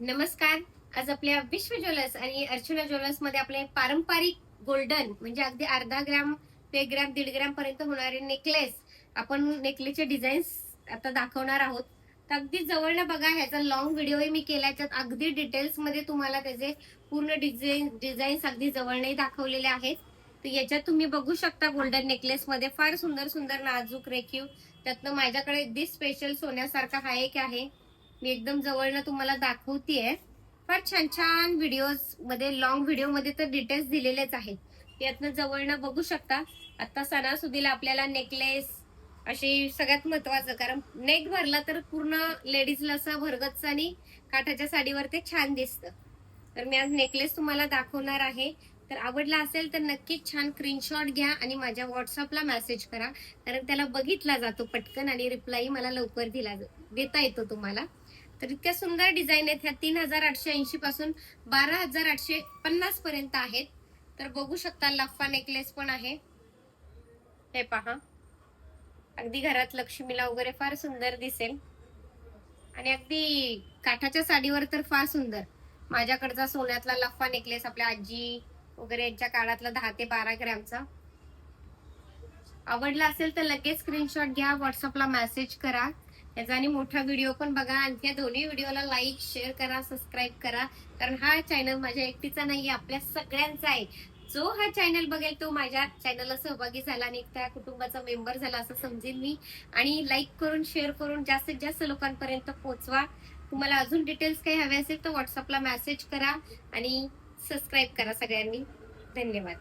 नमस्कार. आज आपल्या विश्व ज्वेलर्स आणि अर्चना ज्वेलर्स मध्ये आपले पारंपरिक गोल्डन म्हणजे अगदी अर्धा ग्राम ते ग्राम 1.5 ग्राम पर्यंत होणारे नेकलेस आपण नेकलेसचे डिझाईन्स आता दाखवणार आहोत. तर अगदी जवळनं बघा, ह्याचा लॉंग व्हिडिओही मी केला, त्यात अगदी डिटेल्स मध्ये तुम्हाला त्याचे पूर्ण डिझाईन्स अगदी जवळनंही दाखवलेले आहेत. तर याच्यात तुम्ही बघू शकता गोल्डन नेकलेस मध्ये फार सुंदर सुंदर नाजूक रेखीव, त्यातनं माझ्याकडे अगदी स्पेशल सोन्यासारखा हा एक आहे. मी एकदम जवळनं तुम्हाला दाखवतेय. फार छान छान व्हिडिओज मध्ये, लॉंग व्हिडिओ मध्ये तर डिटेल्स दिलेलेच आहेत. यातनं जवळनं बघू शकता. आता सणासुदीला आपल्याला नेकलेस अशी सगळ्यात महत्वाचं, कारण नेक भरला तर पूर्ण लेडीजला असं भरगच्च आणि काठाच्या साडीवर ते छान दिसतं. तर मी आज नेकलेस तुम्हाला दाखवणार आहे. तर आवडला असेल तर नक्कीच छान स्क्रीनशॉट घ्या आणि माझ्या व्हॉट्सअपला मेसेज करा, कारण त्याला बघितला जातो पटकन आणि रिप्लाय मला लवकर देता येतो तुम्हाला. तर इतक्या सुंदर डिझाईन आहेत ह्या. 3,880 पासून 12,850 पर्यंत आहेत. तर बघू शकता, लफ्फा नेकलेस पण आहे. हे पहा, अगदी घरात लक्ष्मीला वगैरे फार सुंदर दिसेल आणि अगदी काठाच्या साडीवर तर फार सुंदर. माझ्याकडचा सोन्यातला लफ्फा नेकलेस आपल्या आजी वगैरे यांच्या काळातला 10 ते 12 ग्रॅमचा. आवडला असेल तर लगेच स्क्रीनशॉट घ्या, व्हॉट्सअपला मेसेज करा. याचा आणि मोठा व्हिडिओ पण बघा आणि त्या दोन्ही व्हिडिओला लाईक, शेअर करा, सबस्क्राईब करा. कारण हा चॅनल माझ्या एकटीचा नाहीये, आपल्या सगळ्यांचा आहे. जो हा चॅनल बघेल तो माझ्या चॅनलला सहभागी झाला आणि त्या कुटुंबाचा मेंबर झाला असं समजेन मी. आणि लाईक करून, शेअर करून जास्तीत जास्त लोकांपर्यंत पोहोचवा. तुम्हाला अजून डिटेल्स काही हवे असेल तर व्हॉट्सअपला मेसेज करा आणि सबस्क्राईब करा सगळ्यांनी. धन्यवाद.